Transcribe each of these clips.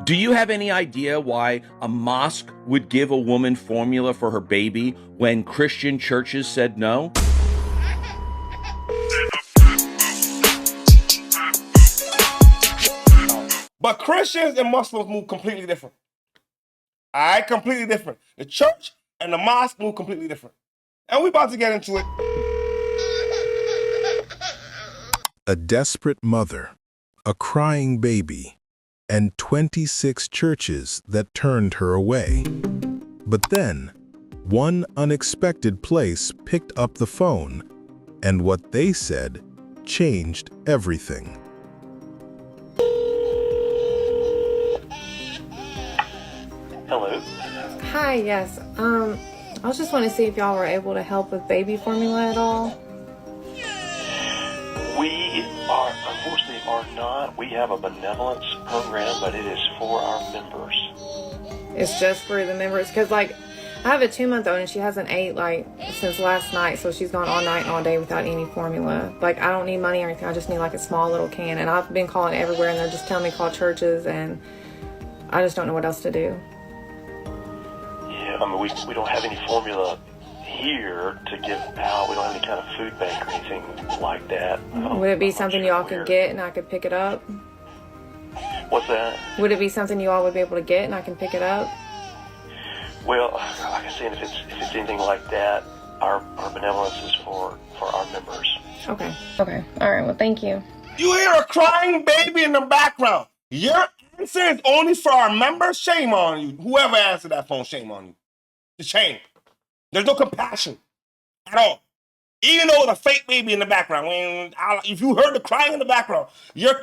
Do you have any idea why a mosque would give a woman formula for her baby when Christian churches said no? But Christians and Muslims move completely different. All right, completely different. The church and the mosque move completely different. And we're about to get into it. A desperate mother, a crying baby, and 26 churches that turned her away. But then, one unexpected place picked up the phone, and what they said changed everything. Hello. Hi, yes. I was just wanting to see if y'all were able to help with baby formula at all. We unfortunately are not. We have a benevolence program, but it is for our members. It's just for the members, because I have a 2-month-old and she hasn't ate since last night, so she's gone all night and all day without any formula. I don't need money or anything. I just need a small little can, and I've been calling everywhere and they're just telling me call churches, and I just don't know what else to do. Yeah, we don't have any formula here to give out. We don't have any kind of food bank or anything like that. Would it be something y'all could get and I could pick it up? What's that? Would it be something you all would be able to get and I can pick it up? Well, like I said, if it's anything like that, our benevolence is for our members. Okay. Okay. All right. Well, thank you. You hear a crying baby in the background. Your answer is only for our members? Shame on you. Whoever answered that phone, shame on you. It's shame. There's no compassion at all. Even though there's a fake baby in the background, if you heard the crying in the background, your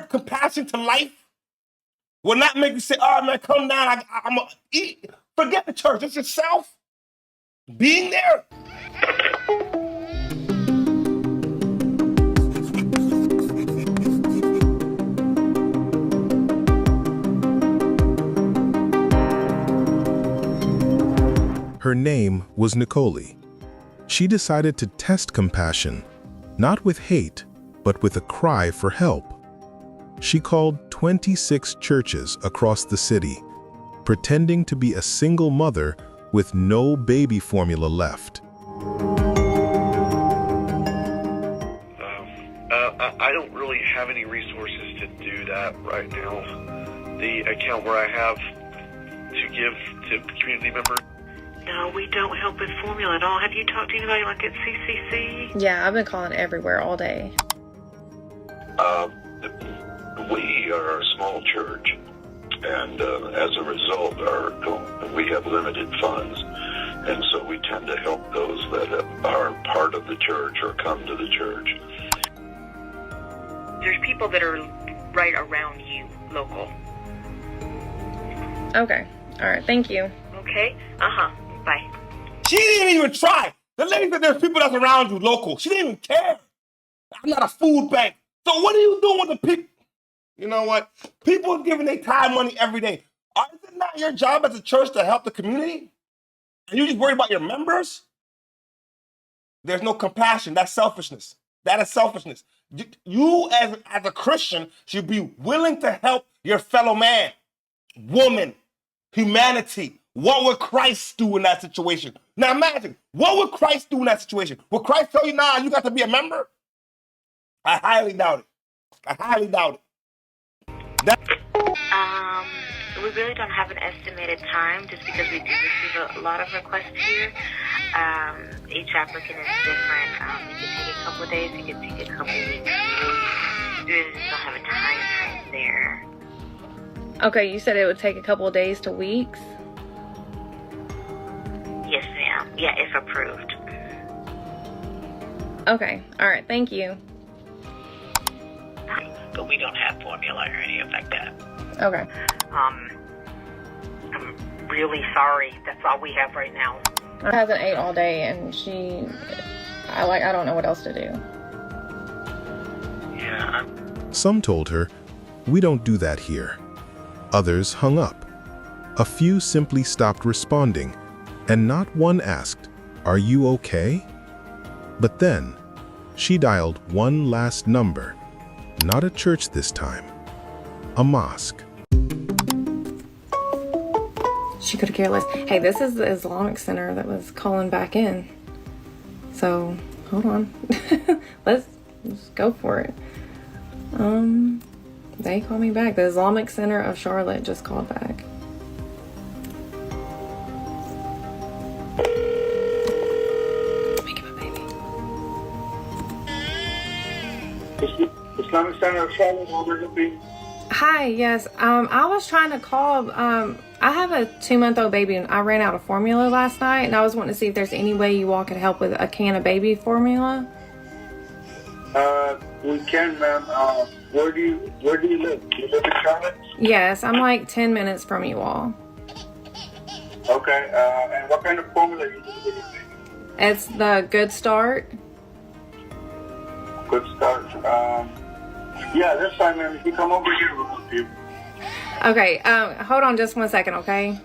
compassion to life will not make you say, "Oh man, come down. I'm gonna eat." Forget the church. It's yourself being there. Her name was Nikalie. She decided to test compassion, not with hate, but with a cry for help. She called 26 churches across the city, pretending to be a single mother with no baby formula left. I don't really have any resources to do that right now. The account where I have to give to community members. No, we don't help with formula at all. Have you talked to anybody at CCC? Yeah, I've been calling everywhere all day. We are a small church, and as a result, we have limited funds, and so we tend to help those that are part of the church or come to the church. There's people that are right around you, local. Okay. All right. Thank you. Okay? Bye. She didn't even try. The lady said there's people that's around you, local. She didn't even care. I'm not a food bank. So what are you doing with the people? You know what? People are giving their time money every day. Is it not your job as a church to help the community? And you just worry about your members? There's no compassion. That's selfishness. That is selfishness. You as a Christian should be willing to help your fellow man, woman, humanity. What would Christ do in that situation? Now imagine, what would Christ do in that situation? Would Christ tell you, nah, you got to be a member? I highly doubt it. I highly doubt it. We really don't have an estimated time just because we do receive a lot of requests here. Each applicant is different. It could take a couple of days, it could take a couple of weeks. We really just don't have a time frame there. Okay, you said it would take a couple of days to weeks? Yes, ma'am. Yeah, if approved. Okay. All right. Thank you. But we don't have formula or anything like that. Okay. I'm really sorry. That's all we have right now. I hasn't ate all day, and I don't know what else to do. Yeah. Some told her, "We don't do that here." Others hung up. A few simply stopped responding, and not one asked, "Are you okay?" But then, she dialed one last number. Not a church this time, a mosque. She could have cared less. Hey, this is the Islamic Center that was calling back in. So, hold on. Let's go for it. They called me back. The Islamic Center of Charlotte just called back. Make him a baby. Islamic Center of Charlotte, how may I help you? Hi, yes. I was trying to call. I have a 2-month-old baby, and I ran out of formula last night, and I was wanting to see if there's any way you all could help with a can of baby formula. We can, ma'am. Where do you live? Do you live in Charlotte? Yes, I'm like 10 minutes from you all. Okay. And what kind of formula are you using? It's the Good Start. Good Start. Yeah, that's fine, ma'am. If you come over here, we'll help you. Okay, hold on just 1 second, okay?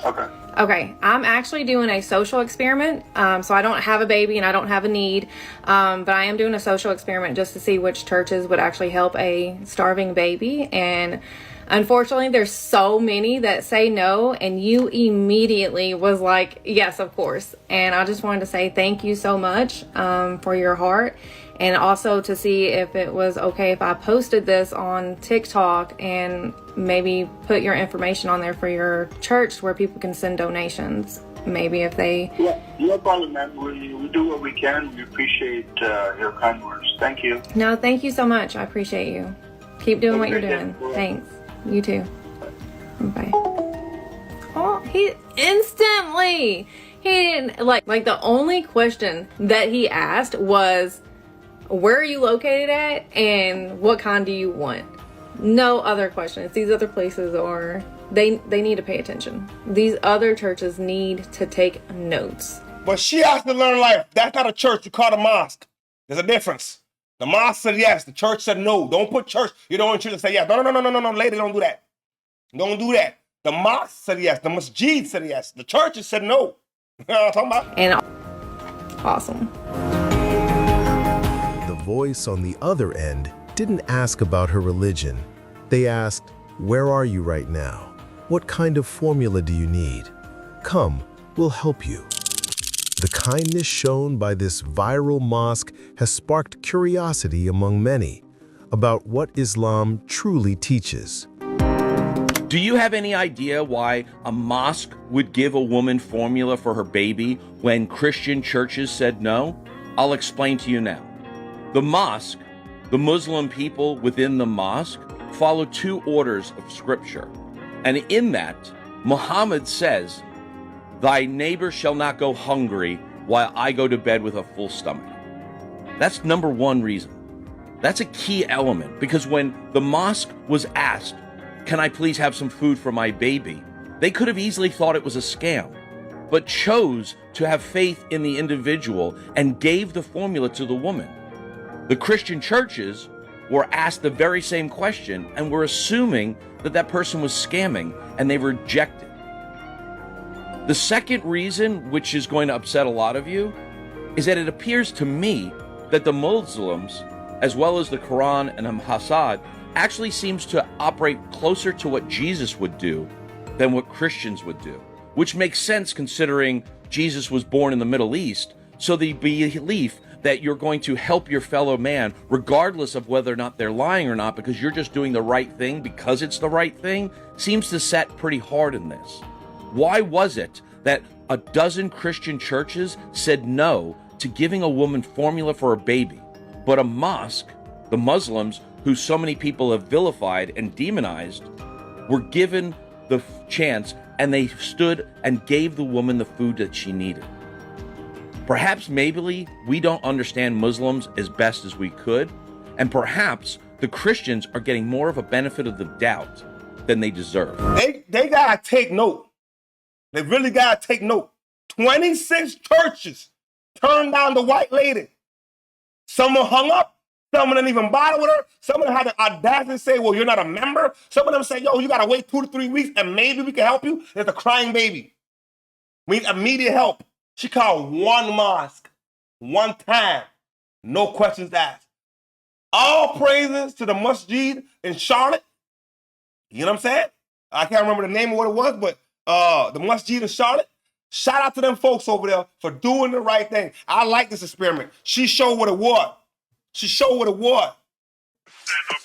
Okay. Okay, I'm actually doing a social experiment. So I don't have a baby and I don't have a need, but I am doing a social experiment just to see which churches would actually help a starving baby. And unfortunately, there's so many that say no, and you immediately was like, yes, of course. And I just wanted to say thank you so much for your heart. And also to see if it was okay if I posted this on TikTok and maybe put your information on there for your church where people can send donations. Maybe if they... Yeah, no problem, ma'am. We do what we can. We appreciate your kind words. Thank you. No, thank you so much. I appreciate you. Keep doing what you're doing. Thanks. You too. Bye. Oh, he instantly... He didn't... Like the only question that he asked was... Where are you located at and what kind do you want? No other questions. These other places are, they need to pay attention. These other churches need to take notes. But she has to learn life. That's not a church. You call it a mosque. There's a difference. The mosque said yes. The church said no. Don't put church. You don't want church to say yes. No. Lady, don't do that. Don't do that. The mosque said yes. The masjid said yes. The churches said no. You know what I'm talking about? And awesome. The voice on the other end didn't ask about her religion. They asked, "Where are you right now? What kind of formula do you need? Come, we'll help you." The kindness shown by this viral mosque has sparked curiosity among many about what Islam truly teaches. Do you have any idea why a mosque would give a woman formula for her baby when Christian churches said no? I'll explain to you now. The mosque, the Muslim people within the mosque, follow 2 orders of scripture. And in that, Muhammad says, "Thy neighbor shall not go hungry while I go to bed with a full stomach." That's number 1 reason. That's a key element, because when the mosque was asked, "Can I please have some food for my baby?" they could have easily thought it was a scam, but chose to have faith in the individual and gave the formula to the woman. The Christian churches were asked the very same question and were assuming that that person was scamming, and they rejected. The second reason, which is going to upset a lot of you, is that it appears to me that the Muslims, as well as the Quran and Hassad, actually seems to operate closer to what Jesus would do than what Christians would do, which makes sense considering Jesus was born in the Middle East. So the belief that you're going to help your fellow man, regardless of whether or not they're lying or not, because you're just doing the right thing because it's the right thing, seems to set pretty hard in this. Why was it that a dozen Christian churches said no to giving a woman formula for a baby, but a mosque, the Muslims, who so many people have vilified and demonized, were given the chance and they stood and gave the woman the food that she needed? Perhaps maybe we don't understand Muslims as best as we could, and perhaps the Christians are getting more of a benefit of the doubt than they deserve. They gotta take note. They really gotta take note. 26 churches turned down the white lady. Some were hung up. Some of them didn't even bother with her. Some of them had the audacity to say, "Well, you're not a member." Some of them say, "Yo, you gotta wait 2 to 3 weeks and maybe we can help you." There's a crying baby. We need immediate help. She called 1 mosque, 1 time, no questions asked. All praises to the masjid in Charlotte. You know what I'm saying? I can't remember the name of what it was, but the Mosque in Charlotte. Shout out to them folks over there for doing the right thing. I like this experiment. She showed what it was. She showed what it was. Stand up